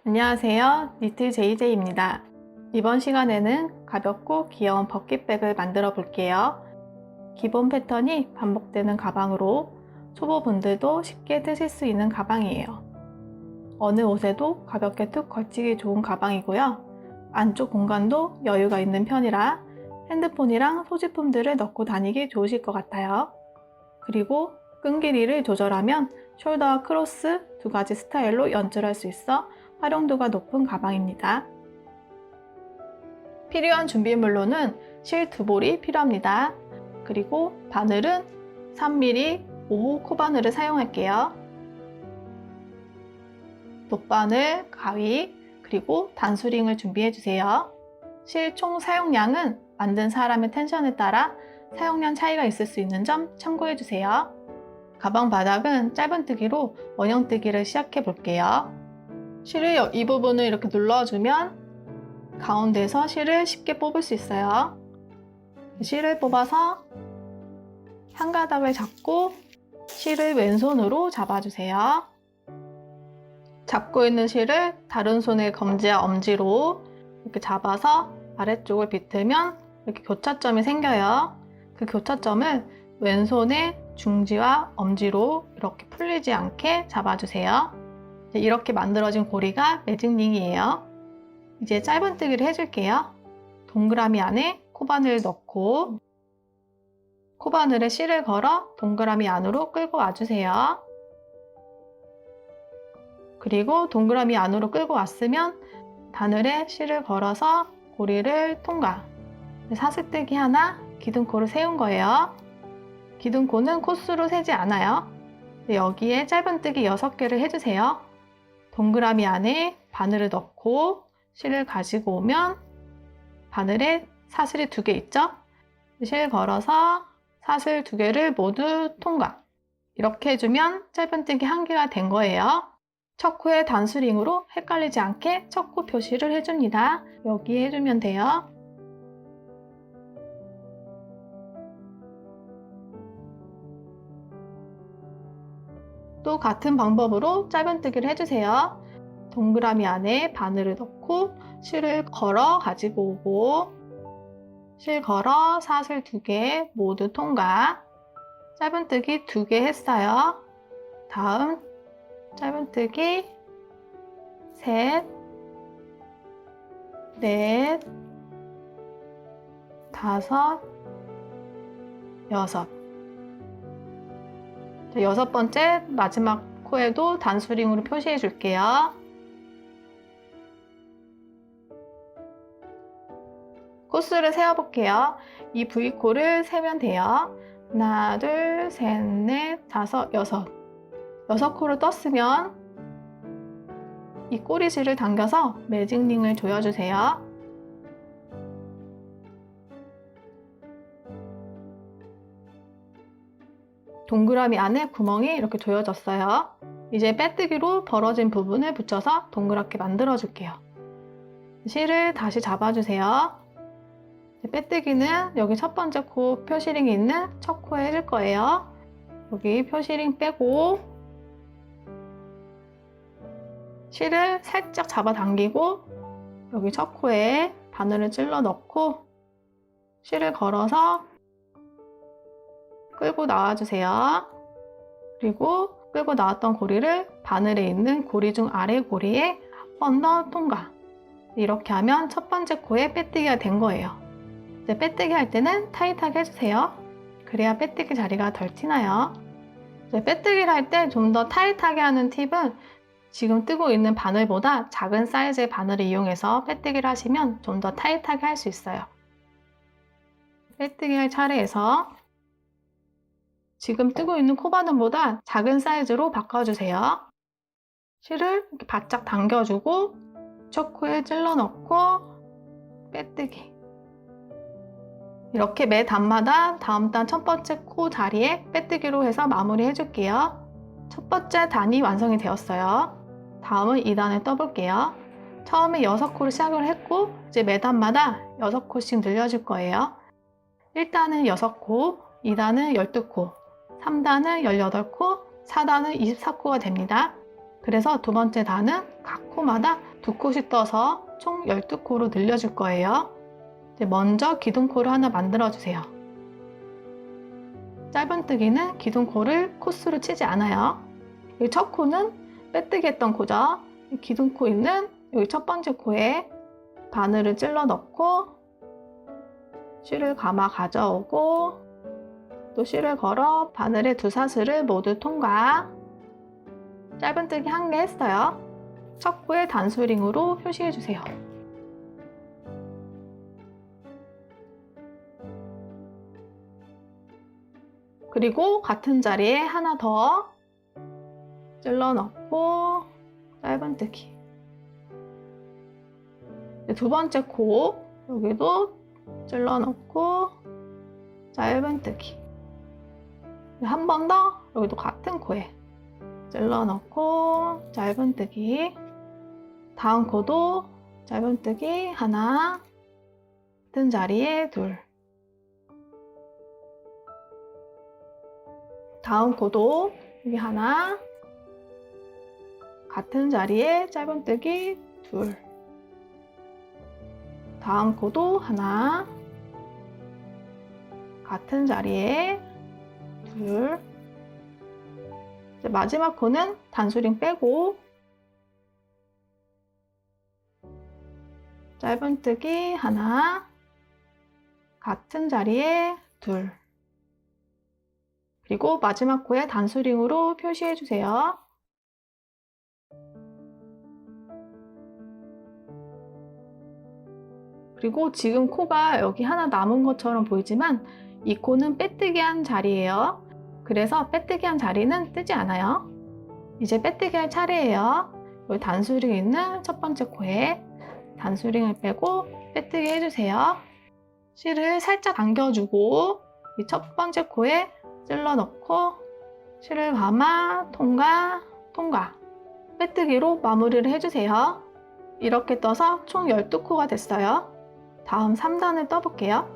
안녕하세요. 니트 JJ입니다. 이번 시간에는 가볍고 귀여운 버킷백을 만들어 볼게요. 기본 패턴이 반복되는 가방으로 초보분들도 쉽게 뜨실 수 있는 가방이에요. 어느 옷에도 가볍게 툭 걸치기 좋은 가방이고요. 안쪽 공간도 여유가 있는 편이라 핸드폰이랑 소지품들을 넣고 다니기 좋으실 것 같아요. 그리고 끈 길이를 조절하면 숄더와 크로스 두 가지 스타일로 연출할 수 있어 활용도가 높은 가방입니다. 필요한 준비물로는 실 두 볼이 필요합니다. 그리고 바늘은 3mm 5호 코바늘을 사용할게요. 돗바늘, 가위, 그리고 단수링을 준비해주세요. 실 총 사용량은 만든 사람의 텐션에 따라 사용량 차이가 있을 수 있는 점 참고해주세요. 가방 바닥은 짧은뜨기로 원형뜨기를 시작해 볼게요. 실을 이 부분을 이렇게 눌러주면 가운데서 실을 쉽게 뽑을 수 있어요. 실을 뽑아서 한 가닥을 잡고 실을 왼손으로 잡아주세요. 잡고 있는 실을 다른 손의 검지와 엄지로 이렇게 잡아서 아래쪽을 비틀면 이렇게 교차점이 생겨요. 그 교차점을 왼손의 중지와 엄지로 이렇게 풀리지 않게 잡아주세요. 이렇게 만들어진 고리가 매직링이에요. 이제 짧은뜨기를 해줄게요. 동그라미 안에 코바늘을 넣고 코바늘에 실을 걸어 동그라미 안으로 끌고 와주세요. 그리고 동그라미 안으로 끌고 왔으면 바늘에 실을 걸어서 고리를 통과. 사슬뜨기 하나, 기둥코를 세운 거예요. 기둥코는 코수로 세지 않아요. 여기에 짧은뜨기 6개를 해주세요. 동그라미 안에 바늘을 넣고 실을 가지고 오면 바늘에 사슬이 2개 있죠? 실 걸어서 사슬 2개를 모두 통과. 이렇게 해주면 짧은뜨기 1개가 된 거예요. 척후에 단수링으로 헷갈리지 않게 척후 표시를 해줍니다. 여기에 해주면 돼요. 또 같은 방법으로 짧은뜨기를 해주세요. 동그라미 안에 바늘을 넣고 실을 걸어 가지고 오고 실 걸어 사슬 2개 모두 통과. 짧은뜨기 2개 했어요. 다음 짧은뜨기 셋, 넷, 다섯, 여섯. 6번째 마지막 코에도 단수링으로 표시해 줄게요. 코수를 세어 볼게요. 이 V코를 세면 돼요. 하나, 둘, 셋, 넷, 다섯, 여섯. 6코를 떴으면 이 꼬리실을 당겨서 매직링을 조여주세요. 동그라미 안에 구멍이 이렇게 조여졌어요. 이제 빼뜨기로 벌어진 부분을 붙여서 동그랗게 만들어 줄게요. 실을 다시 잡아주세요. 빼뜨기는 여기 첫 번째 코 표시링이 있는 첫 코에 해줄 거예요. 여기 표시링 빼고 실을 살짝 잡아당기고 여기 첫 코에 바늘을 찔러 넣고 실을 걸어서 끌고 나와주세요. 그리고 끌고 나왔던 고리를 바늘에 있는 고리 중 아래 고리에 한 번 더 통과. 이렇게 하면 첫 번째 코에 빼뜨기가 된 거예요. 이제 빼뜨기 할 때는 타이트하게 해주세요. 그래야 빼뜨기 자리가 덜 티나요. 이제 빼뜨기를 할 때 좀 더 타이트하게 하는 팁은 지금 뜨고 있는 바늘보다 작은 사이즈의 바늘을 이용해서 빼뜨기를 하시면 좀 더 타이트하게 할 수 있어요. 빼뜨기 할 차례에서 지금 뜨고 있는 코바늘보다 작은 사이즈로 바꿔주세요. 실을 이렇게 바짝 당겨주고 첫 코에 찔러 넣고 빼뜨기. 이렇게 매 단마다 다음 단 첫 번째 코 자리에 빼뜨기로 해서 마무리 해줄게요. 첫 번째 단이 완성이 되었어요. 다음은 2단을 떠볼게요. 처음에 6코를 시작을 했고 이제 매 단마다 6코씩 늘려줄 거예요. 1단은 6코, 2단은 12코, 3단은 18코, 4단은 24코가 됩니다. 그래서 두 번째 단은 각 코마다 2코씩 떠서 총 12코로 늘려줄 거예요. 먼저 기둥코를 하나 만들어주세요. 짧은뜨기는 기둥코를 코스로 치지 않아요. 여기 첫 코는 빼뜨기 했던 코죠. 기둥코 있는 여기 첫 번째 코에 바늘을 찔러 넣고 실을 감아 가져오고 또 실을 걸어 바늘의 두 사슬을 모두 통과. 짧은뜨기 1개 했어요. 첫 코에 단수링으로 표시해주세요. 그리고 같은 자리에 하나 더 찔러 넣고 짧은뜨기. 두 번째 코 여기도 찔러 넣고 짧은뜨기. 한 번 더 여기도 같은 코에 찔러 넣고 짧은뜨기. 다음 코도 짧은뜨기 하나, 같은 자리에 둘. 다음 코도 여기 하나, 같은 자리에 짧은뜨기 둘. 다음 코도 하나, 같은 자리에 둘. 이제 마지막 코는 단수링 빼고 짧은뜨기 하나, 같은 자리에 둘. 그리고 마지막 코에 단수링으로 표시해 주세요. 그리고 지금 코가 여기 하나 남은 것처럼 보이지만 이 코는 빼뜨기 한 자리예요. 그래서 빼뜨기 한 자리는 뜨지 않아요. 이제 빼뜨기 할 차례예요. 여기 단수링 있는 첫 번째 코에 단수링을 빼고 빼뜨기 해주세요. 실을 살짝 당겨주고 이 첫 번째 코에 찔러 넣고 실을 감아 통과, 통과. 빼뜨기로 마무리를 해주세요. 이렇게 떠서 총 12코가 됐어요. 다음 3단을 떠볼게요.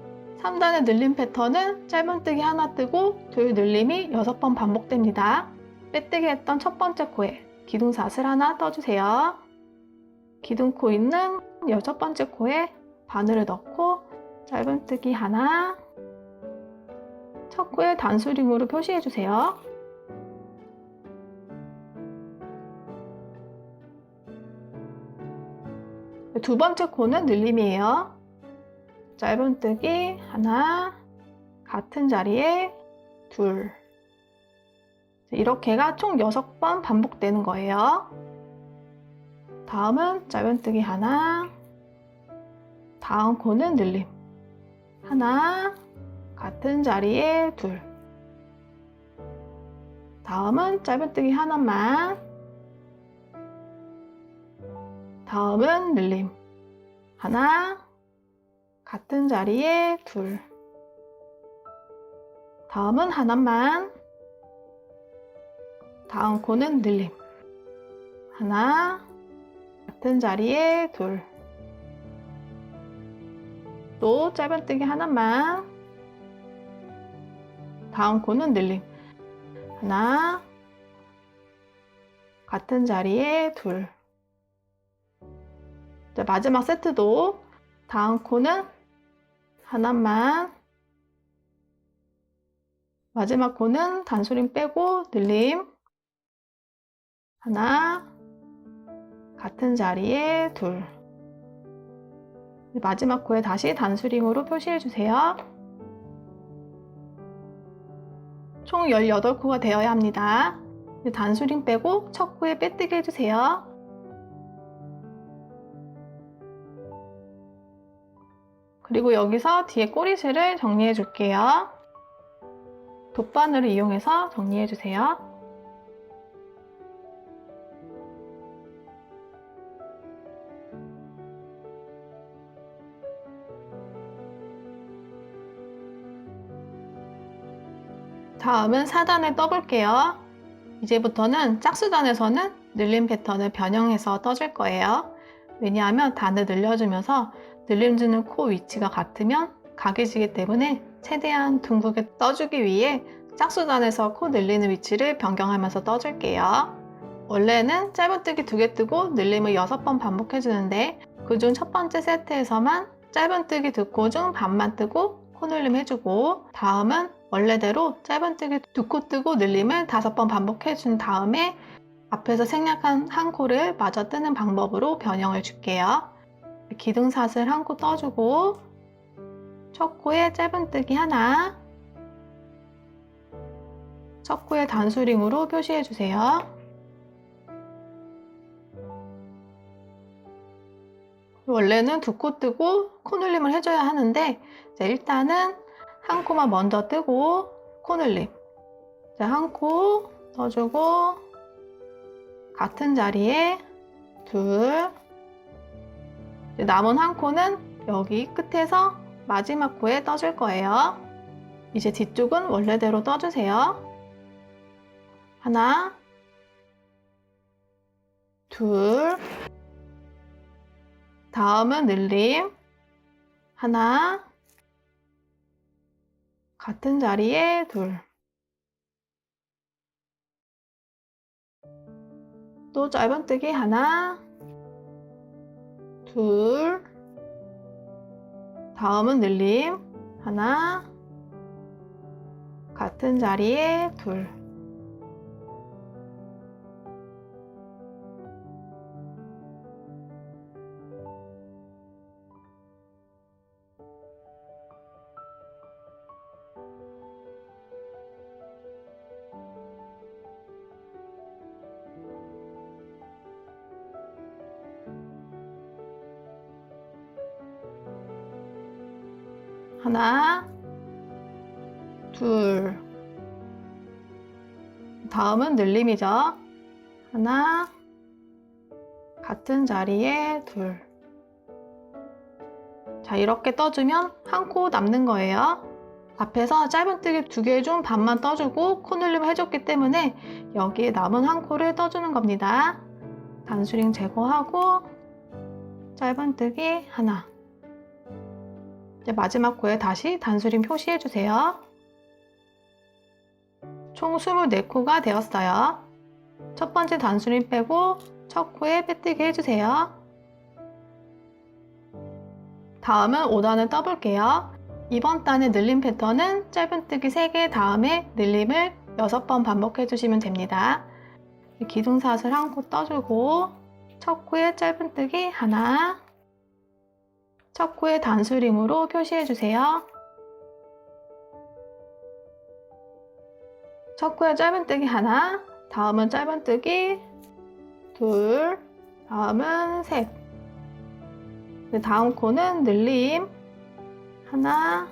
3단의 늘림 패턴은 짧은뜨기 하나 뜨고 둘 늘림이 6번 반복됩니다. 빼뜨기 했던 첫 번째 코에 기둥사슬 하나 떠주세요. 기둥코 있는 첫 번째 코에 바늘을 넣고 짧은뜨기 하나, 첫 코에 단수링으로 표시해주세요. 두 번째 코는 늘림이에요. 짧은뜨기 하나, 같은 자리에 둘. 이렇게가 총 6번 반복되는 거예요. 다음은 짧은뜨기 하나, 다음 코는 늘림 하나, 같은 자리에 둘. 다음은 짧은뜨기 하나만, 다음은 늘림 하나, 같은 자리에 둘. 다음은 하나만, 다음 코는 늘림 하나, 같은 자리에 둘. 또 짧은뜨기 하나만, 다음 코는 늘림 하나, 같은 자리에 둘. 마지막 세트도 다음 코는 하나만, 마지막 코는 단수링 빼고 늘림 하나, 같은 자리에 둘. 마지막 코에 다시 단수링으로 표시해 주세요. 총 18코가 되어야 합니다. 단수링 빼고 첫 코에 빼뜨기 해주세요. 그리고 여기서 뒤에 꼬리실을 정리해 줄게요. 돗바늘을 이용해서 정리해 주세요. 다음은 4단을 떠볼게요. 이제부터는 짝수단에서는 늘림 패턴을 변형해서 떠줄 거예요. 왜냐하면 단을 늘려주면서 늘림 주는 코 위치가 같으면 각이지기 때문에 최대한 둥글게 떠주기 위해 짝수단에서 코 늘리는 위치를 변경하면서 떠줄게요. 원래는 짧은뜨기 2개 뜨고 늘림을 6번 반복해 주는데 그중 첫 번째 세트에서만 짧은뜨기 2코 중 반만 뜨고 코늘림 해주고, 다음은 원래대로 짧은뜨기 2코 뜨고 늘림을 5번 반복해 준 다음에 앞에서 생략한 한 코를 마저 뜨는 방법으로 변형을 줄게요. 기둥사슬 한 코 떠주고 첫 코에 짧은뜨기 하나, 첫 코에 단수링으로 표시해 주세요. 원래는 2코 뜨고 코늘림을 해줘야 하는데 일단은 한 코만 먼저 뜨고 코늘림, 한 코 떠주고 같은 자리에 둘, 남은 한 코는 여기 끝에서 마지막 코에 떠줄 거예요. 이제 뒤쪽은 원래대로 떠주세요. 하나, 둘, 다음은 늘림 하나, 같은 자리에 둘, 또 짧은뜨기 하나, 둘, 다음은 늘림 하나, 같은 자리에 둘, 하나, 둘, 다음은 늘림이죠. 하나, 같은 자리에 둘. 자, 이렇게 떠주면 한 코 남는 거예요. 앞에서 짧은뜨기 2개 중 반만 떠주고 코늘림을 해줬기 때문에 여기에 남은 한 코를 떠주는 겁니다. 단수링 제거하고 짧은뜨기 하나, 이제 마지막 코에 다시 단수링 표시해 주세요. 총 24코가 되었어요. 첫 번째 단수링 빼고 첫 코에 빼뜨기 해주세요. 다음은 5단을 떠볼게요. 이번 단의 늘림 패턴은 짧은뜨기 3개 다음에 늘림을 6번 반복해 주시면 됩니다. 기둥사슬 한 코 떠주고 첫 코에 짧은뜨기 하나, 첫 코에 단수링으로 표시해 주세요. 첫 코에 짧은뜨기 하나, 다음은 짧은뜨기 둘, 다음은 셋. 다음 코는 늘림 하나,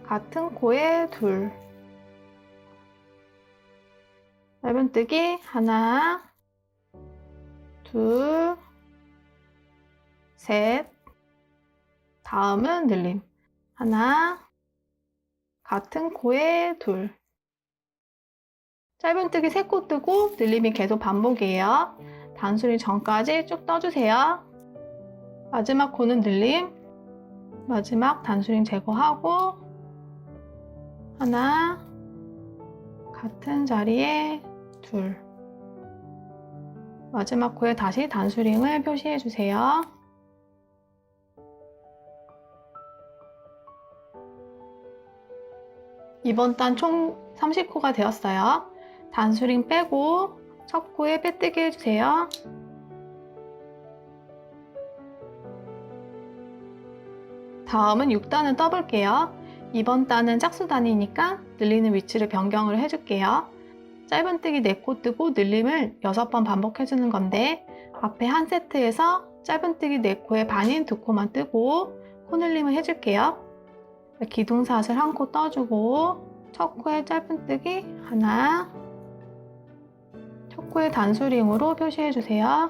같은 코에 둘, 짧은뜨기 하나, 둘, 셋. 다음은 늘림 하나, 같은 코에 둘, 짧은뜨기 3코 뜨고 늘림이 계속 반복이에요. 단수링 전까지 쭉 떠주세요. 마지막 코는 늘림, 마지막 단수링 제거하고 하나, 같은 자리에 둘, 마지막 코에 다시 단수링을 표시해 주세요. 이번 단 총 30코가 되었어요. 단수링 빼고 첫 코에 빼뜨기 해주세요. 다음은 6단을 떠볼게요. 이번 단은 짝수단이니까 늘리는 위치를 변경을 해줄게요. 짧은뜨기 4코 뜨고 늘림을 6번 반복해주는 건데 앞에 한 세트에서 짧은뜨기 4코의 반인 2코만 뜨고 코늘림을 해줄게요. 기둥사슬 한 코 떠주고 첫 코에 짧은뜨기 하나, 첫 코에 단수링으로 표시해주세요.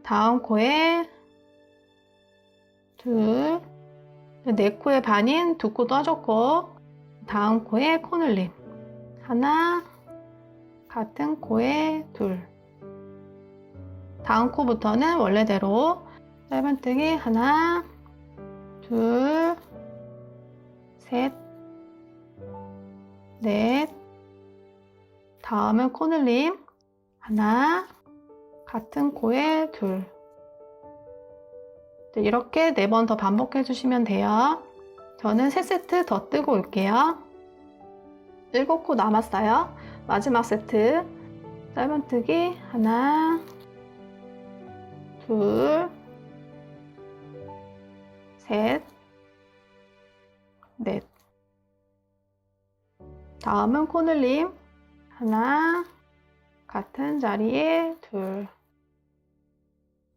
다음 코에 둘, 4코의 반인 2코 떠줬고 다음 코에 코늘림 하나, 같은 코에 둘, 다음 코부터는 원래대로 짧은뜨기 하나, 둘, 셋, 넷. 다음은 코늘림. 하나. 같은 코에 둘. 이렇게 4번 더 반복해 주시면 돼요. 저는 3세트 더 뜨고 올게요. 7코 남았어요. 마지막 세트. 짧은뜨기 하나, 둘, 셋, 넷. 다음은 코늘림. 하나, 같은 자리에 둘.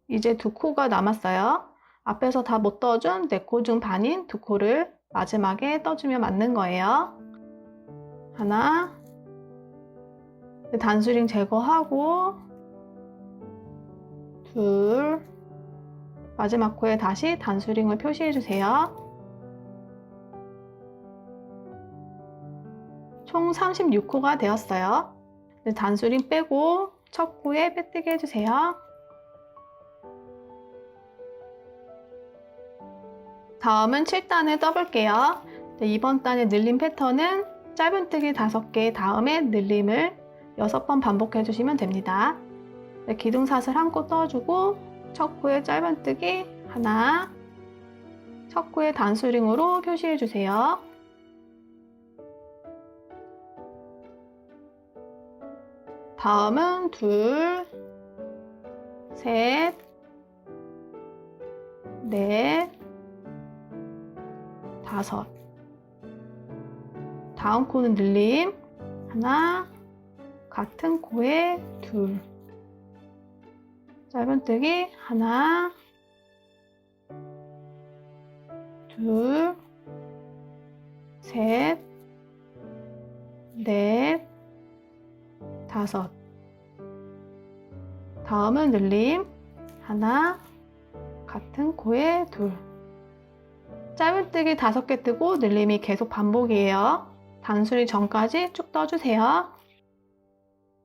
이제 2코가 남았어요. 앞에서 다 못 떠준 4코 중 반인 2코를 마지막에 떠주면 맞는 거예요. 하나, 단수링 제거하고 둘, 마지막 코에 다시 단수링을 표시해 주세요. 총 36코가 되었어요. 단수링 빼고 첫 코에 빼뜨기 해주세요. 다음은 7단을 떠볼게요. 이번 단의 늘림 패턴은 짧은뜨기 5개 다음에 늘림을 6번 반복해 주시면 됩니다. 기둥사슬 1코 떠주고 첫 코에 짧은뜨기 하나, 첫 코에 단수링으로 표시해 주세요. 다음은 둘, 셋, 넷, 5. 다음 코는 늘림 하나, 같은 코에 둘. 짧은뜨기 하나, 둘, 셋, 넷, 5. 다음은 늘림 하나, 같은 코에 둘. 짧은뜨기 5개 뜨고 늘림이 계속 반복이에요. 단수리 전까지 쭉 떠주세요.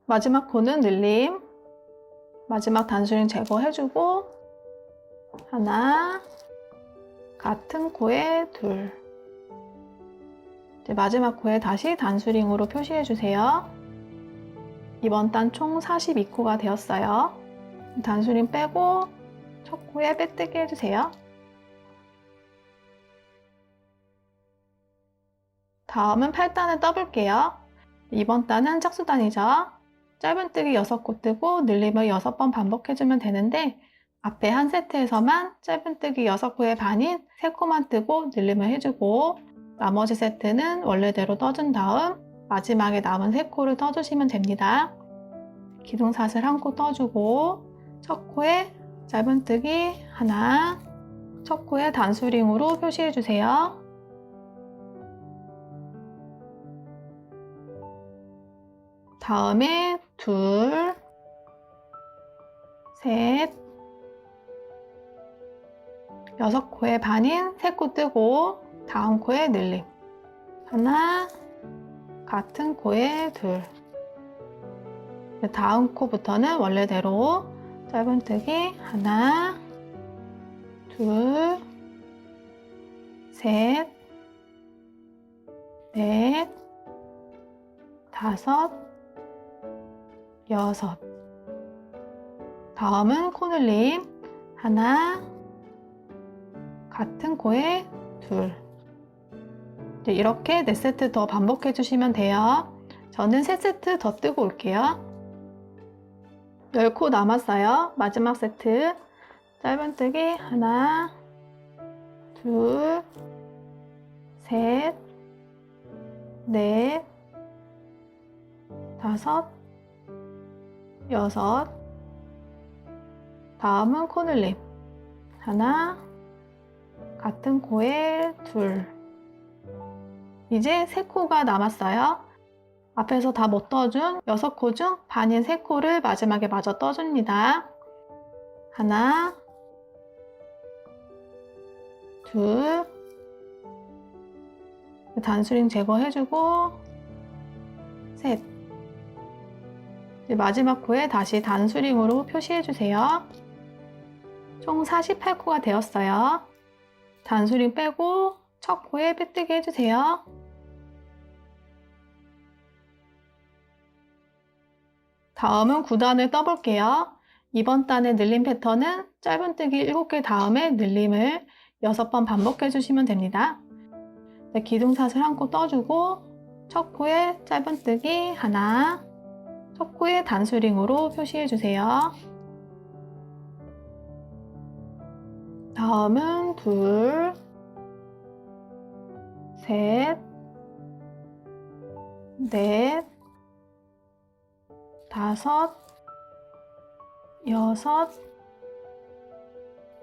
마지막 코는 늘림. 마지막 단수링 제거해주고 하나, 같은 코에 둘. 이제 마지막 코에 다시 단수링으로 표시해주세요. 이번 단 총 42코가 되었어요. 단수링 빼고 첫 코에 빼뜨기 해주세요. 다음은 8단을 떠볼게요. 이번 단은 짝수단이죠. 짧은뜨기 6코 뜨고 늘림을 6번 반복해주면 되는데 앞에 한 세트에서만 짧은뜨기 6코의 반인 3코만 뜨고 늘림을 해주고 나머지 세트는 원래대로 떠준 다음 마지막에 남은 3코를 떠주시면 됩니다. 기둥사슬 1코 떠주고 첫 코에 짧은뜨기 하나, 첫 코에 단수링으로 표시해주세요. 다음에 둘, 셋, 6코의 반인 3코 뜨고 다음 코에 늘림 하나, 같은 코에 둘. 다음 코부터는 원래대로 짧은뜨기 하나, 둘, 셋, 넷, 5, 6. 다음은 코늘림 하나, 같은 코에 둘. 이렇게 4세트 더 반복해 주시면 돼요. 저는 3세트 더 뜨고 올게요. 10코 남았어요. 마지막 세트 짧은뜨기 하나, 둘, 셋, 넷, 5, 6. 다음은 코늘림 하나, 같은 코에 둘. 이제 3코가 남았어요. 앞에서 다 못 떠준 6코 중 반인 3코를 마지막에 마저 떠줍니다. 하나, 둘, 단수링 제거해주고 셋. 마지막 코에 다시 단수링으로 표시해주세요. 총 48코가 되었어요. 단수링 빼고 첫 코에 빼뜨기 해주세요. 다음은 9단을 떠볼게요. 이번 단의 늘림 패턴은 짧은뜨기 7개 다음에 늘림을 6번 반복해 주시면 됩니다. 기둥사슬 한 코 떠주고 첫 코에 짧은뜨기 하나, 첫 코에 단수링으로 표시해 주세요. 다음은 둘, 셋, 넷, 다섯, 여섯,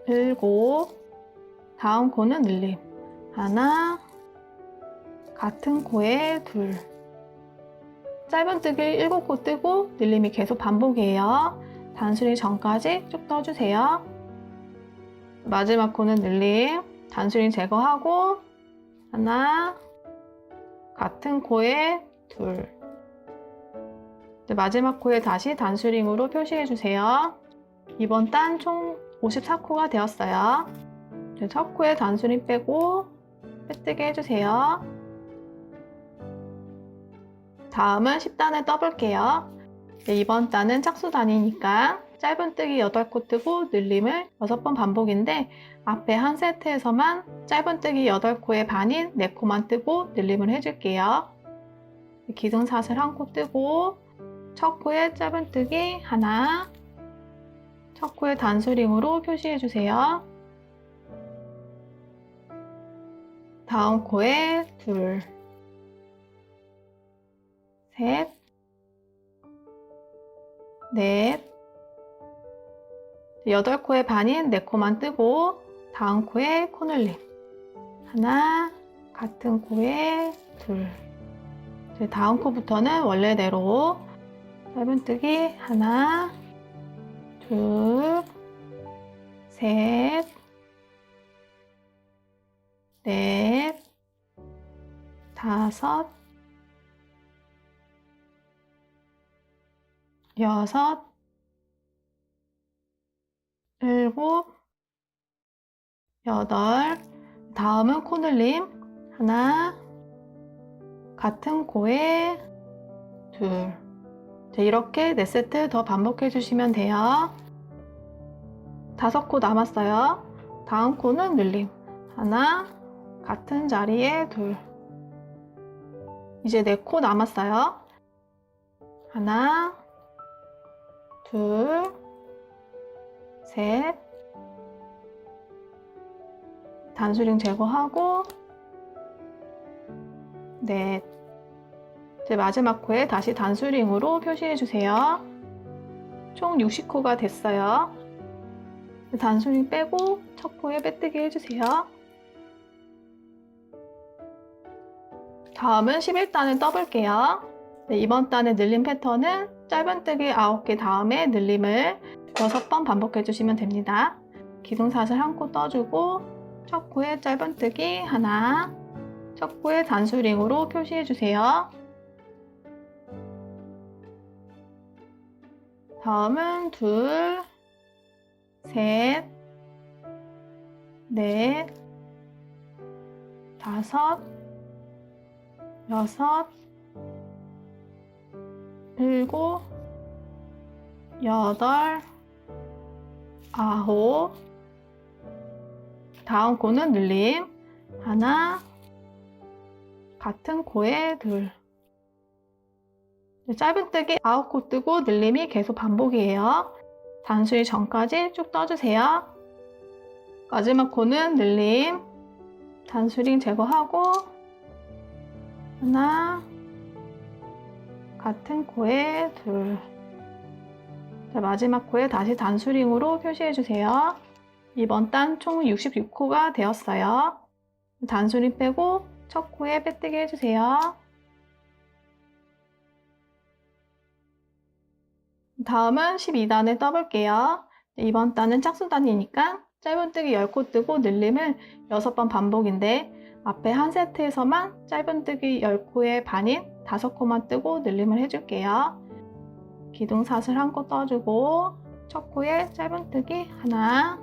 일곱, 다음 코는 늘림 하나, 같은 코에 둘. 짧은뜨기 7코 뜨고 늘림이 계속 반복이에요. 단수링 전까지 쭉 떠주세요. 마지막 코는 늘림, 단수링 제거하고 하나, 같은 코에 둘. 마지막 코에 다시 단수링으로 표시해 주세요. 이번 단 총 54코가 되었어요. 첫 코에 단수링 빼고 빼뜨기 해주세요. 다음은 10단을 떠볼게요. 이번 단은 짝수단이니까 짧은뜨기 8코 뜨고 늘림을 6번 반복인데 앞에 한 세트에서만 짧은뜨기 8코의 반인 4코만 뜨고 늘림을 해줄게요. 기둥사슬 한 코 뜨고 첫 코에 짧은뜨기 하나, 첫 코에 단수링으로 표시해주세요. 다음 코에 둘, 셋, 넷, 8코의 반인 4코만 뜨고 다음 코에 코늘림 하나, 같은 코에 둘. 다음 코부터는 원래대로 짧은뜨기 하나, 둘, 셋, 넷, 다섯, 여섯, 일곱, 여덟. 다음은 코늘림 하나, 같은 코에 둘. 이렇게 4세트 더 반복해 주시면 돼요. 5코 남았어요. 다음 코는 늘림 하나, 같은 자리에 둘. 이제 4코 남았어요. 하나, 둘, 셋, 단수링 제거하고 넷. 이제 마지막 코에 다시 단수링으로 표시해 주세요. 총 60코가 됐어요. 단수링 빼고 첫 코에 빼뜨기 해주세요. 다음은 11단을 떠볼게요. 이번 단의 늘림 패턴은 짧은뜨기 9개 다음에 늘림을 6번 반복해 주시면 됩니다. 기둥사슬 한 코 떠주고 첫 코에 짧은뜨기 하나, 첫 코에 단수링으로 표시해 주세요. 다음은 둘, 셋, 넷, 다섯, 여섯, 일곱, 여덟, 아홉. 다음 코는 늘림 하나, 같은 코에 둘. 짧은뜨기 9코 뜨고 늘림이 계속 반복이에요. 단수일 전까지 쭉 떠주세요. 마지막 코는 늘림, 단수링 제거하고 하나, 같은 코에 둘. 마지막 코에 다시 단수링으로 표시해주세요. 이번 단 총 66코가 되었어요. 단수링 빼고 첫 코에 빼뜨기 해주세요. 다음은 12단을 떠볼게요. 이번 단은 짝수단이니까 짧은뜨기 10코 뜨고 늘림을 6번 반복인데 앞에 한 세트에서만 짧은뜨기 10코의 반인 5코만 뜨고 늘림을 해줄게요. 기둥사슬 한 코 떠주고 첫 코에 짧은뜨기 하나,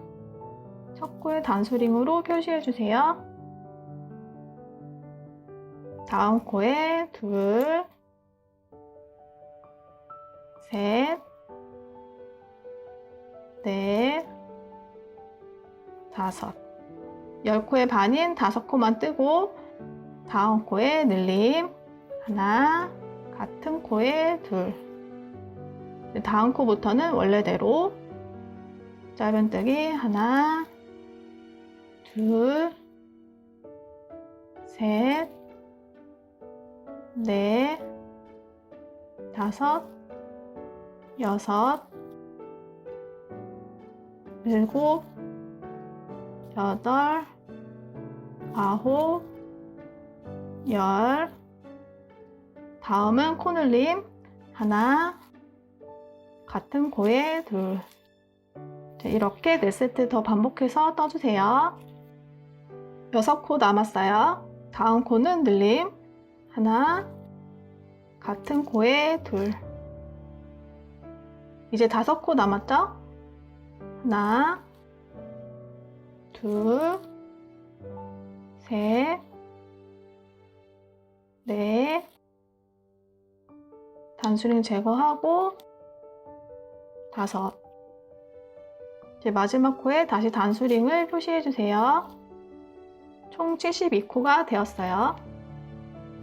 첫 코에 단수링으로 표시해주세요. 다음 코에 둘, 셋, 넷, 다섯. 10코의 반인 5코만 뜨고 다음 코에 늘림 하나, 같은 코에 둘. 다음 코부터는 원래대로 짧은뜨기 하나, 둘, 셋, 넷, 다섯, 여섯, 일곱, 여덟, 아홉, 열. 다음은 코늘림 하나, 같은 코에 둘. 이렇게 4세트 더 반복해서 떠주세요. 6코 남았어요. 다음 코는 늘림 하나, 같은 코에 둘. 이제 5코 남았죠? 하나, 둘, 셋, 넷. 단수링 제거하고 5. 이제 마지막 코에 다시 단수링을 표시해주세요. 총 72코가 되었어요.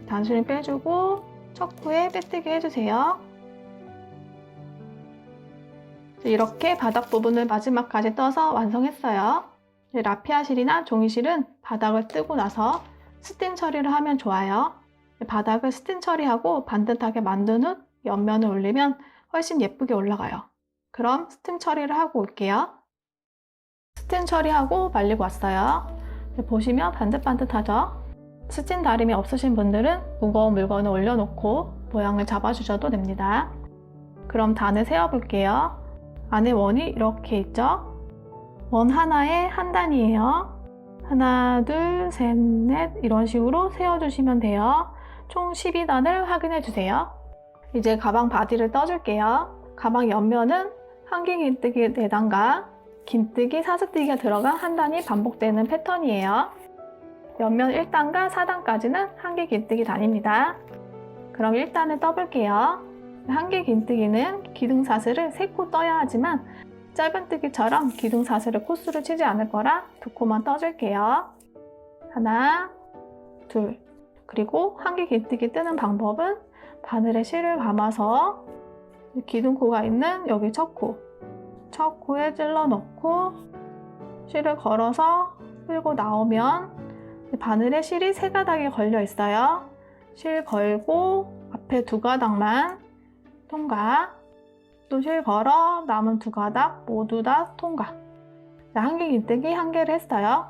단수링 빼주고 첫 코에 빼뜨기 해주세요. 이렇게 바닥 부분을 마지막까지 떠서 완성했어요. 라피아 실이나 종이실은 바닥을 뜨고 나서 스팀 처리를 하면 좋아요. 바닥을 스팀 처리하고 반듯하게 만든 후 옆면을 올리면 훨씬 예쁘게 올라가요. 그럼 스팀 처리를 하고 올게요. 스팀 처리하고 말리고 왔어요. 보시면 반듯반듯하죠? 스팀 다림이 없으신 분들은 무거운 물건을 올려놓고 모양을 잡아주셔도 됩니다. 그럼 단을 세어볼게요. 안에 원이 이렇게 있죠? 원 하나에 한 단이에요. 하나, 둘, 셋, 넷 이런 식으로 세어주시면 돼요. 총 12단을 확인해주세요. 이제 가방 바디를 떠줄게요. 가방 옆면은 한길 긴뜨기 4단과 긴뜨기, 사슬뜨기가 들어간 한 단이 반복되는 패턴이에요. 옆면 1단과 4단까지는 한길 긴뜨기 단입니다. 그럼 1단을 떠볼게요. 한길 긴뜨기는 기둥사슬을 3코 떠야 하지만 짧은뜨기처럼 기둥사슬을 코스로 치지 않을 거라 2코만 떠줄게요. 하나, 둘. 그리고 한길 긴뜨기 뜨는 방법은 바늘에 실을 감아서 기둥코가 있는 여기 첫 코에 찔러 넣고 실을 걸어서 끌고 나오면 바늘에 실이 3가닥이 걸려 있어요. 실 걸고 앞에 2가닥만 통과. 또 실 걸어 남은 2가닥 모두 다 통과. 한길 긴뜨기 1개를 했어요.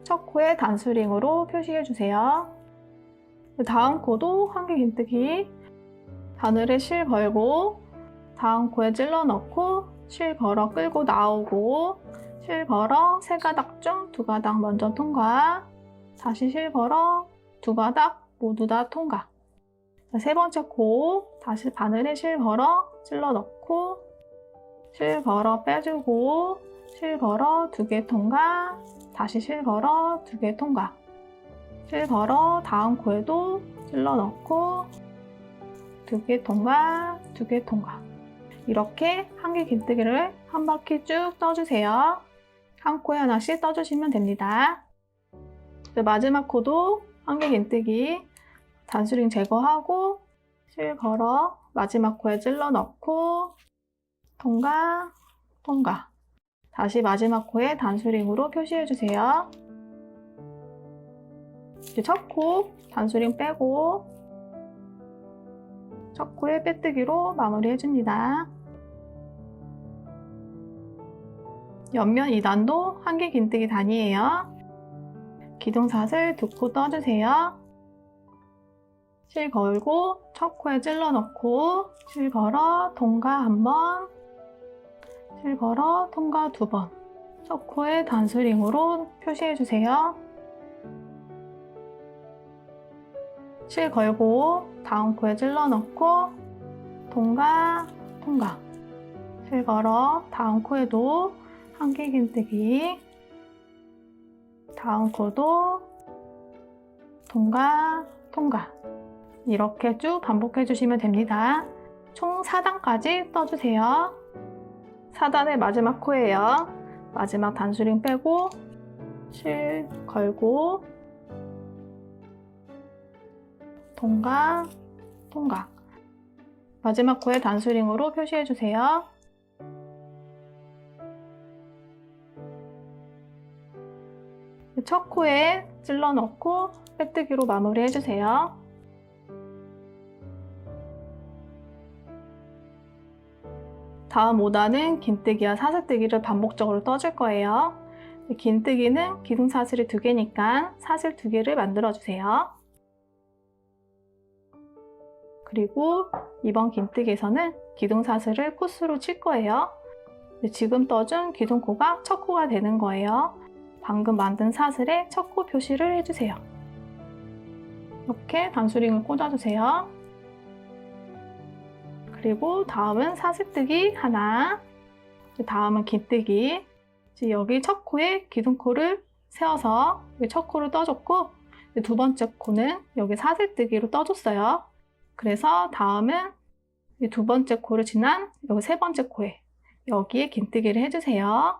첫 코에 단수링으로 표시해 주세요. 다음 코도 한길 긴뜨기 바늘에 실 걸고 다음 코에 찔러 넣고 실 걸어 끌고 나오고 실 걸어 3가닥 중 2가닥 먼저 통과. 다시 실 걸어 2가닥 모두 다 통과. 세 번째 코 다시 바늘에 실 걸어 찔러 넣고 실 걸어 빼주고 실 걸어 2개 통과. 다시 실 걸어 2개 통과. 실 걸어 다음 코에도 찔러 넣고 2개 통과, 2개 통과. 이렇게 한길 긴뜨기를 한 바퀴 쭉 떠주세요. 한 코에 하나씩 떠주시면 됩니다. 마지막 코도 한길 긴뜨기 단수링 제거하고 실 걸어 마지막 코에 찔러 넣고 통과, 통과. 다시 마지막 코에 단수링으로 표시해 주세요. 이제 첫 코 단수링 빼고 첫 코에 빼뜨기로 마무리 해줍니다. 옆면 2단도 한길 긴뜨기 단이에요. 기둥사슬 2코 떠주세요. 실 걸고 첫 코에 찔러 넣고 실 걸어 통과 1번, 실 걸어 통과 2번. 첫 코에 단수링으로 표시해 주세요. 실 걸고 다음 코에 찔러 넣고 통과, 통과. 실 걸어 다음 코에도 한길 긴뜨기 다음 코도 통과, 통과. 이렇게 쭉 반복해 주시면 됩니다. 총 4단까지 떠주세요. 4단의 마지막 코예요. 마지막 단수링 빼고 실 걸고 동각, 동각. 마지막 코에 단수링으로 표시해주세요. 첫 코에 찔러 넣고 빼뜨기로 마무리해주세요. 다음 5단은 긴뜨기와 사슬뜨기를 반복적으로 떠줄 거예요. 긴뜨기는 기둥사슬이 2개니까 사슬 2개를 만들어주세요. 그리고 이번 긴뜨기에서는 기둥사슬을 코스로 칠 거예요. 지금 떠준 기둥코가 첫 코가 되는 거예요. 방금 만든 사슬에 첫 코 표시를 해주세요. 이렇게 단수링을 꽂아주세요. 그리고 다음은 사슬뜨기 하나, 다음은 긴뜨기. 여기 첫 코에 기둥코를 세워서 첫 코를 떠줬고 두 번째 코는 여기 사슬뜨기로 떠줬어요. 그래서 다음은 두 번째 코를 지난 여기 세 번째 코에 여기에 긴뜨기를 해주세요.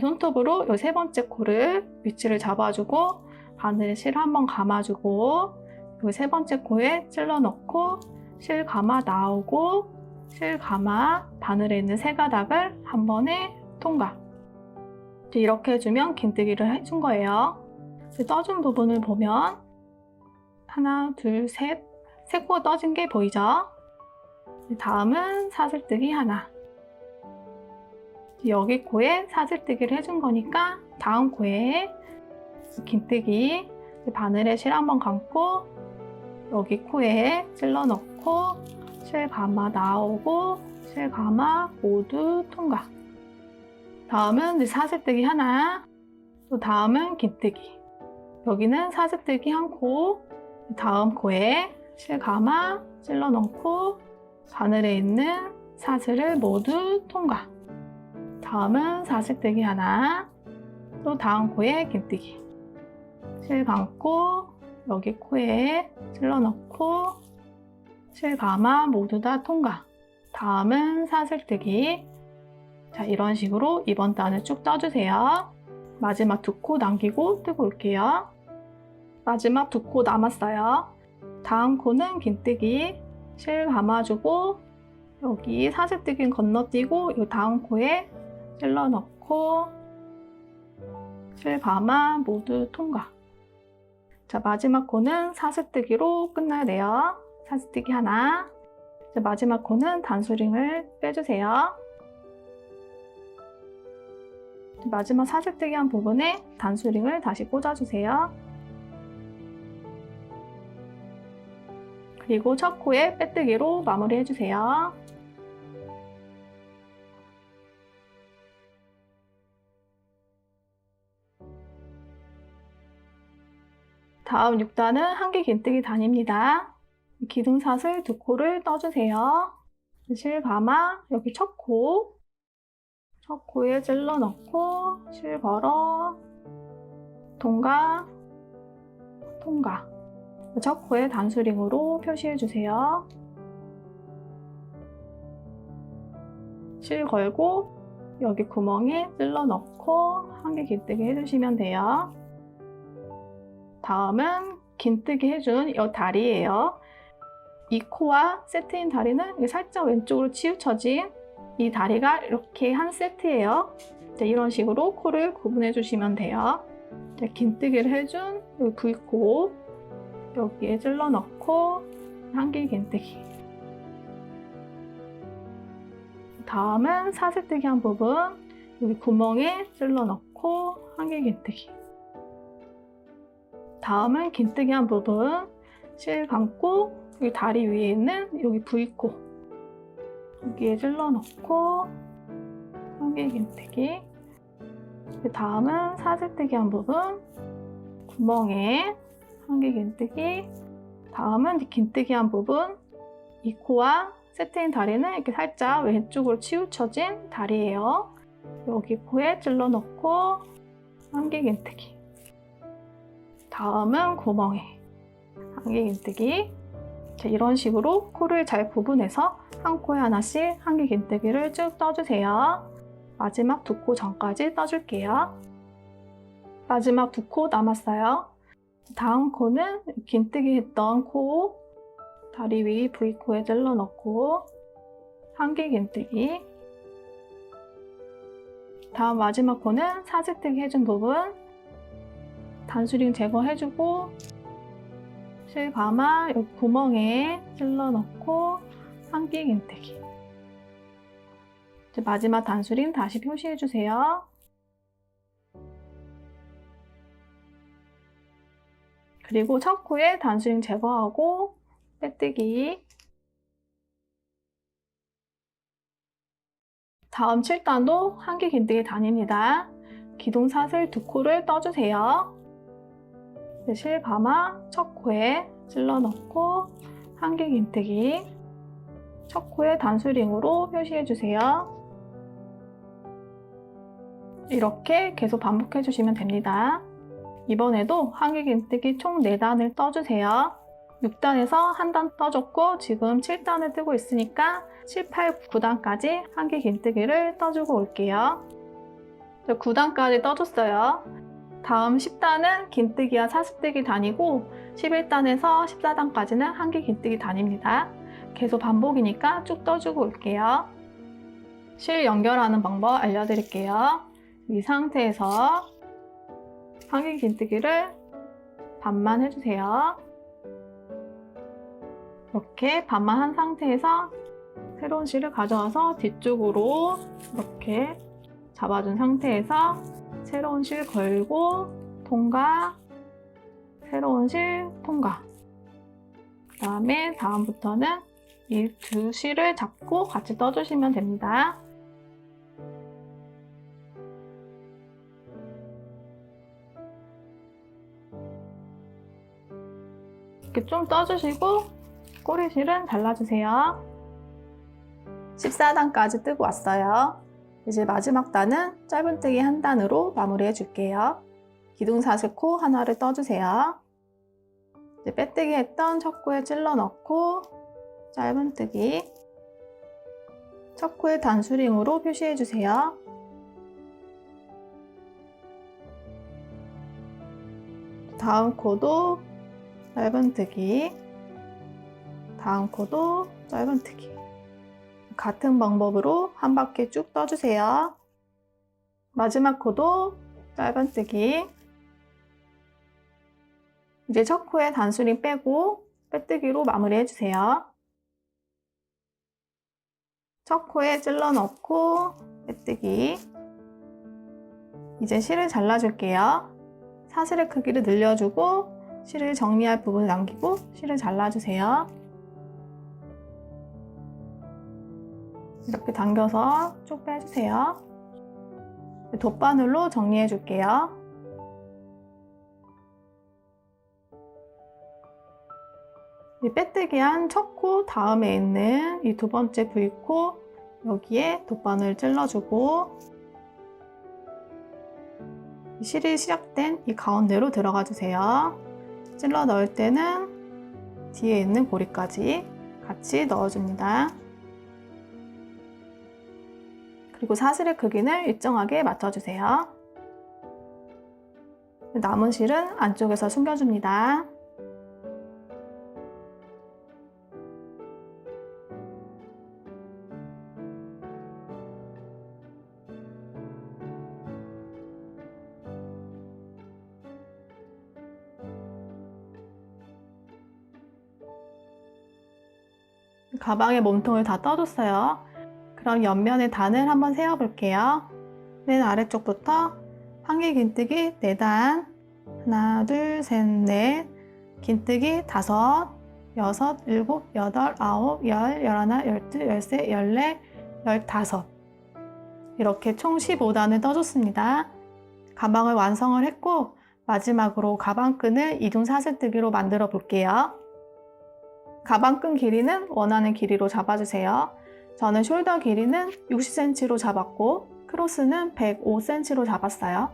손톱으로 이 세 번째 코를 위치를 잡아주고 바늘에 실 한번 감아주고 여기 세 번째 코에 찔러 넣고 실 감아 나오고 실 감아 바늘에 있는 세 가닥을 한 번에 통과. 이렇게 해주면 긴뜨기를 해준 거예요. 떠준 부분을 보면 하나, 둘, 셋, 세 코가 떠진 게 보이죠? 다음은 사슬뜨기 하나. 여기 코에 사슬뜨기를 해준 거니까 다음 코에 긴뜨기 바늘에 실 한번 감고 여기 코에 찔러 넣고 실 감아 나오고 실 감아 모두 통과. 다음은 사슬뜨기 하나, 또 다음은 긴뜨기. 여기는 사슬뜨기 한 코, 다음 코에 실 감아 찔러 넣고 바늘에 있는 사슬을 모두 통과. 다음은 사슬뜨기 하나, 또 다음 코에 긴뜨기. 실 감고 여기 코에 찔러 넣고 실 감아 모두 다 통과. 다음은 사슬뜨기. 자, 이런 식으로 이번 단을 쭉 떠주세요. 마지막 2코 남기고 뜨고 올게요. 마지막 2코 남았어요. 다음 코는 긴뜨기. 실 감아주고 여기 사슬뜨기는 건너뛰고 이 다음 코에 찔러 넣고 실 감아 모두 통과. 자, 마지막 코는 사슬뜨기로 끝나야 돼요. 사슬뜨기 하나. 자, 마지막 코는 단수링을 빼주세요. 마지막 사슬뜨기 한 부분에 단수링을 다시 꽂아주세요. 그리고 첫 코에 빼뜨기로 마무리해주세요. 다음 6단은 한개 긴뜨기 단입니다. 기둥사슬 2코를 떠주세요. 실 감아 여기 첫 코에 찔러 넣고 실 걸어 통과, 통과. 첫 코에 단수링으로 표시해주세요. 실 걸고 여기 구멍에 찔러 넣고 한개 긴뜨기 해주시면 돼요. 다음은 긴뜨기 해준 이 다리예요. 이 코와 세트인 다리는 살짝 왼쪽으로 치우쳐진 이 다리가 이렇게 한 세트예요. 이런 식으로 코를 구분해 주시면 돼요. 긴뜨기를 해준 여기 V코 여기에 찔러 넣고 한개 긴뜨기. 다음은 사슬뜨기 한 부분 여기 구멍에 찔러 넣고 한개 긴뜨기. 다음은 긴뜨기 한 부분 실 감고 여기 다리 위에 있는 여기 V코 여기에 찔러 넣고 한개 긴뜨기. 다음은 사슬뜨기 한 부분 구멍에 한개 긴뜨기. 다음은 긴뜨기 한 부분 이 코와 세트인 다리는 이렇게 살짝 왼쪽으로 치우쳐진 다리예요. 여기 코에 찔러 넣고 한개 긴뜨기. 다음은 구멍에 한개 긴뜨기. 자, 이런 식으로 코를 잘 구분해서 한 코에 하나씩 한길 긴뜨기를 쭉 떠주세요. 마지막 2코 전까지 떠줄게요. 마지막 2코 남았어요. 다음 코는 긴뜨기 했던 코 다리 위 V코에 찔러 넣고 한길 긴뜨기. 다음 마지막 코는 사슬뜨기 해준 부분 단수링 제거해주고 실 감아 여기 구멍에 찔러 넣고 한길 긴뜨기. 이제 마지막 단수링 다시 표시해주세요. 그리고 첫 코에 단수링 제거하고 빼뜨기. 다음 7단도 한길 긴뜨기 단입니다. 기둥사슬 2코를 떠주세요. 실 감아 첫 코에 찔러 넣고 한길 긴뜨기. 첫 코에 단수링으로 표시해주세요. 이렇게 계속 반복해 주시면 됩니다. 이번에도 한길 긴뜨기 총 4단을 떠주세요. 6단에서 한 단 떠줬고 지금 7단을 뜨고 있으니까 7, 8, 9단까지 한길 긴뜨기를 떠주고 올게요. 9단까지 떠줬어요. 다음 10단은 긴뜨기와 사슬뜨기 단이고 11단에서 14단까지는 한길 긴뜨기 단입니다. 계속 반복이니까 쭉 떠주고 올게요. 실 연결하는 방법 알려드릴게요. 이 상태에서 한길 긴뜨기를 반만 해주세요. 이렇게 반만 한 상태에서 새로운 실을 가져와서 뒤쪽으로 이렇게 잡아준 상태에서 새로운 실 걸고 통과, 새로운 실 통과. 그 다음에 다음부터는 이 2 실을 잡고 같이 떠주시면 됩니다. 이렇게 좀 떠주시고 꼬리실은 잘라주세요. 14단까지 뜨고 왔어요. 이제 마지막 단은 짧은뜨기 한 단으로 마무리해 줄게요. 기둥사슬 코 하나를 떠주세요. 이제 빼뜨기 했던 첫 코에 찔러 넣고 짧은뜨기. 첫 코에 단수링으로 표시해 주세요. 다음 코도 짧은뜨기. 다음 코도 짧은뜨기. 같은 방법으로 한 바퀴 쭉 떠주세요. 마지막 코도 짧은뜨기. 이제 첫 코에 단수링 빼고 빼뜨기로 마무리 해주세요. 첫 코에 찔러 넣고 빼뜨기. 이제 실을 잘라줄게요. 사슬의 크기를 늘려주고 실을 정리할 부분을 남기고 실을 잘라주세요. 이렇게 당겨서 쭉 빼주세요. 돗바늘로 정리해 줄게요. 이 빼뜨기한 첫 코 다음에 있는 이 2번째 V코 여기에 돗바늘 찔러주고 실이 시작된 이 가운데로 들어가 주세요. 찔러 넣을 때는 뒤에 있는 고리까지 같이 넣어줍니다. 그리고 사슬의 크기는 일정하게 맞춰주세요. 남은 실은 안쪽에서 숨겨줍니다. 가방에 몸통을 다 떠줬어요. 그럼 옆면의 단을 한번 세어볼게요. 맨 아래쪽부터 한길 긴뜨기 4단, 하나, 둘, 셋, 넷, 긴뜨기 5, 6, 7, 8, 9, 10, 11, 12, 13, 14, 15 이렇게 총 15단을 떠줬습니다. 가방을 완성을 했고 마지막으로 가방끈을 이중 사슬뜨기로 만들어 볼게요. 가방끈 길이는 원하는 길이로 잡아주세요. 저는 숄더 길이는 60cm로 잡았고 크로스는 105cm로 잡았어요.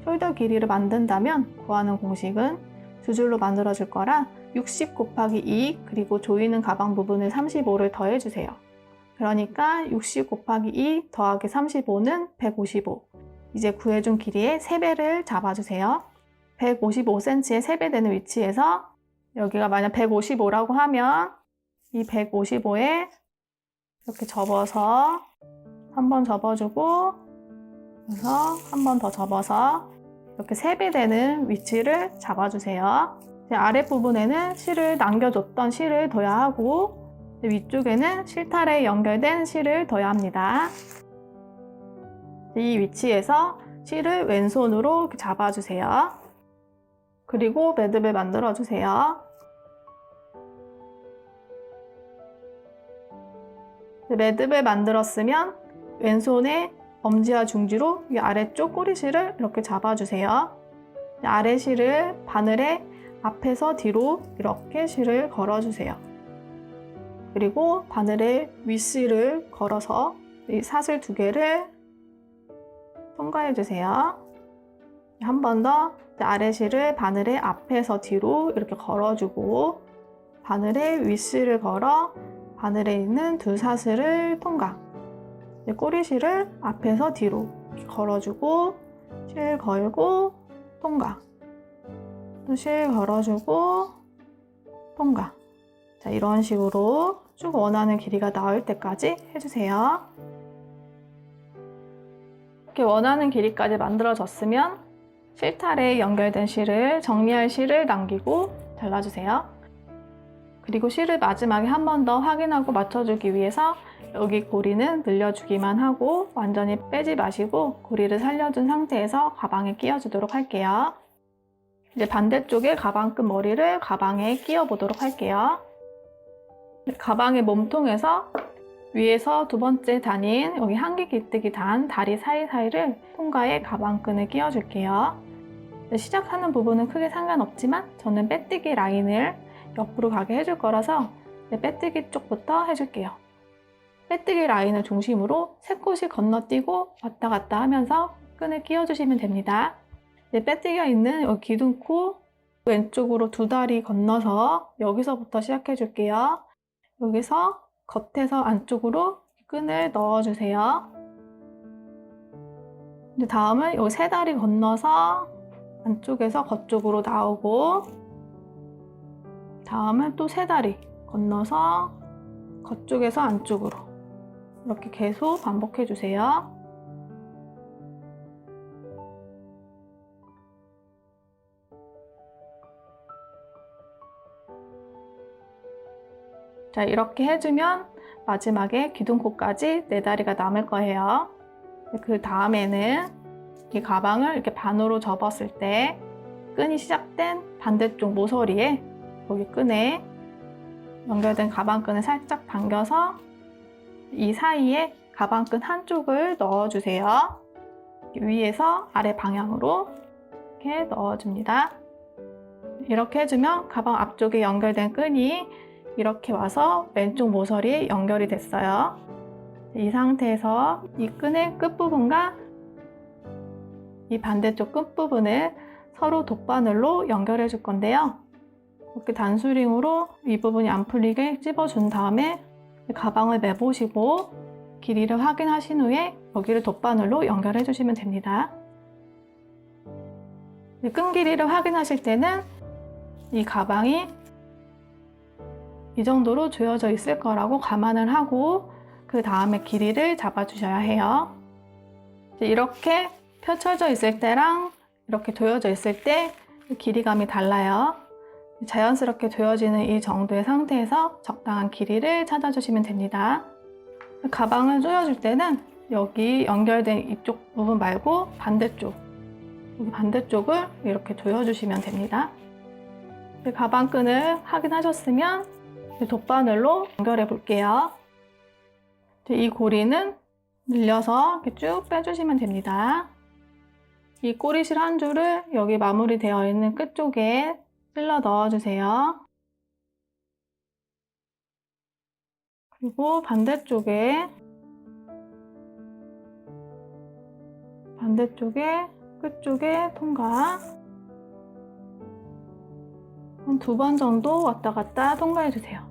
숄더 길이를 만든다면 구하는 공식은 2줄로 만들어줄 거라 60 곱하기 2 그리고 조이는 가방 부분을 35를 더해주세요. 그러니까 60 곱하기 2 더하기 35는 155. 이제 구해준 길이의 3배를 잡아주세요. 155cm의 3배 되는 위치에서 여기가 만약 155라고 하면 이 155에 이렇게 접어서 한 번 접어주고 그래서 한 번 더 접어서 이렇게 3배 되는 위치를 잡아주세요. 아랫부분에는 실을 남겨줬던 실을 둬야 하고 위쪽에는 실타래에 연결된 실을 둬야 합니다. 이 위치에서 실을 왼손으로 이렇게 잡아주세요. 그리고 매듭을 만들어주세요. 매듭을 만들었으면 왼손에 엄지와 중지로 이 아래쪽 꼬리실을 이렇게 잡아주세요. 아래 실을 바늘에 앞에서 뒤로 이렇게 실을 걸어주세요. 그리고 바늘에 윗실을 걸어서 이 사슬 2개를 통과해주세요. 한 번 더 아래 실을 바늘에 앞에서 뒤로 이렇게 걸어주고 바늘에 윗실을 걸어 바늘에 있는 2사슬을 통과. 꼬리실을 앞에서 뒤로 걸어주고 실 걸고 통과. 또 실 걸어주고 통과. 자, 이런 식으로 쭉 원하는 길이가 나올 때까지 해주세요. 이렇게 원하는 길이까지 만들어졌으면 실타래에 연결된 실을 정리할 실을 남기고 잘라주세요. 그리고 실을 마지막에 한 번 더 확인하고 맞춰주기 위해서 여기 고리는 늘려주기만 하고 완전히 빼지 마시고 고리를 살려준 상태에서 가방에 끼워주도록 할게요. 이제 반대쪽에 가방끈 머리를 가방에 끼워 보도록 할게요. 가방의 몸통에서 위에서 2번째 단인 여기 한기 깃뜨기 단 다리 사이사이를 통과해 가방끈을 끼워 줄게요. 시작하는 부분은 크게 상관없지만 저는 빼뜨기 라인을 옆으로 가게 해줄 거라서 빼뜨기 쪽부터 해줄게요. 빼뜨기 라인을 중심으로 3곳이 건너뛰고 왔다 갔다 하면서 끈을 끼워주시면 됩니다. 빼뜨기가 있는 여기 기둥코 왼쪽으로 2다리 건너서 여기서부터 시작해 줄게요. 여기서 겉에서 안쪽으로 끈을 넣어주세요. 다음은 여기 3다리 건너서 안쪽에서 겉쪽으로 나오고 다음은 또 3다리 건너서 겉쪽에서 안쪽으로 이렇게 계속 반복해 주세요. 자, 이렇게 해주면 마지막에 기둥코까지 4다리가 남을 거예요. 그 다음에는 이 가방을 이렇게 반으로 접었을 때 끈이 시작된 반대쪽 모서리에 여기 끈에 연결된 가방끈을 살짝 당겨서 이 사이에 가방끈 한쪽을 넣어주세요. 위에서 아래 방향으로 이렇게 넣어줍니다. 이렇게 해주면 가방 앞쪽에 연결된 끈이 이렇게 와서 왼쪽 모서리에 연결이 됐어요. 이 상태에서 이 끈의 끝부분과 이 반대쪽 끝부분을 서로 돗바늘로 연결해 줄 건데요. 이렇게 단수링으로 이 부분이 안 풀리게 찝어준 다음에 가방을 매보시고 길이를 확인하신 후에 여기를 돗바늘로 연결해 주시면 됩니다. 끈 길이를 확인하실 때는 이 가방이 이 정도로 조여져 있을 거라고 감안을 하고 그 다음에 길이를 잡아주셔야 해요. 이렇게 펼쳐져 있을 때랑 이렇게 조여져 있을 때 길이감이 달라요. 자연스럽게 조여지는 이 정도의 상태에서 적당한 길이를 찾아주시면 됩니다. 가방을 조여줄 때는 여기 연결된 이쪽 부분 말고 반대쪽, 여기 반대쪽을 이렇게 조여주시면 됩니다. 가방끈을 확인하셨으면 돗바늘로 연결해 볼게요. 이 고리는 늘려서 이렇게 쭉 빼주시면 됩니다. 이 꼬리실 한 줄을 여기 마무리되어 있는 끝쪽에 찔러 넣어주세요. 그리고 반대쪽에 끝쪽에 통과. 한 2번 정도 왔다 갔다 통과해 주세요.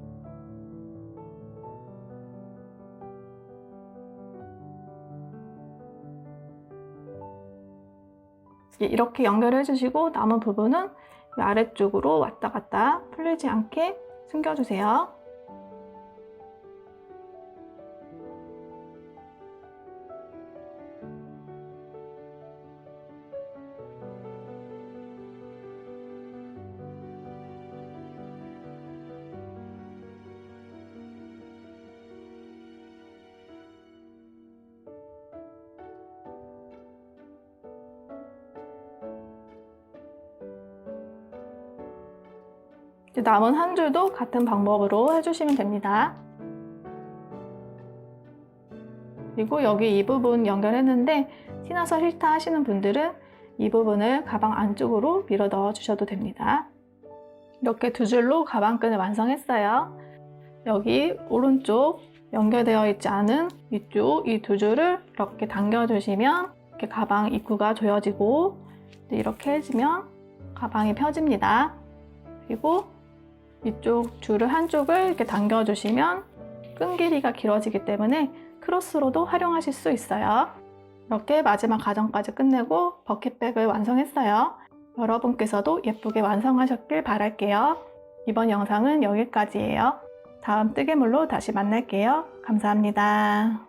이렇게 연결해 주시고 남은 부분은 아래쪽으로 왔다 갔다 풀리지 않게 숨겨주세요. 남은 한 줄도 같은 방법으로 해주시면 됩니다. 그리고 여기 이 부분 연결했는데 티나서 싫다 하시는 분들은 이 부분을 가방 안쪽으로 밀어 넣어 주셔도 됩니다. 이렇게 2줄로 가방끈을 완성했어요. 여기 오른쪽 연결되어 있지 않은 위쪽 이 2줄을 이렇게 당겨주시면 이렇게 가방 입구가 조여지고 이렇게 해주면 가방이 펴집니다. 그리고 이쪽 줄을 한쪽을 이렇게 당겨주시면 끈 길이가 길어지기 때문에 크로스로도 활용하실 수 있어요. 이렇게 마지막 과정까지 끝내고 버킷백을 완성했어요. 여러분께서도 예쁘게 완성하셨길 바랄게요. 이번 영상은 여기까지예요. 다음 뜨개물로 다시 만날게요. 감사합니다.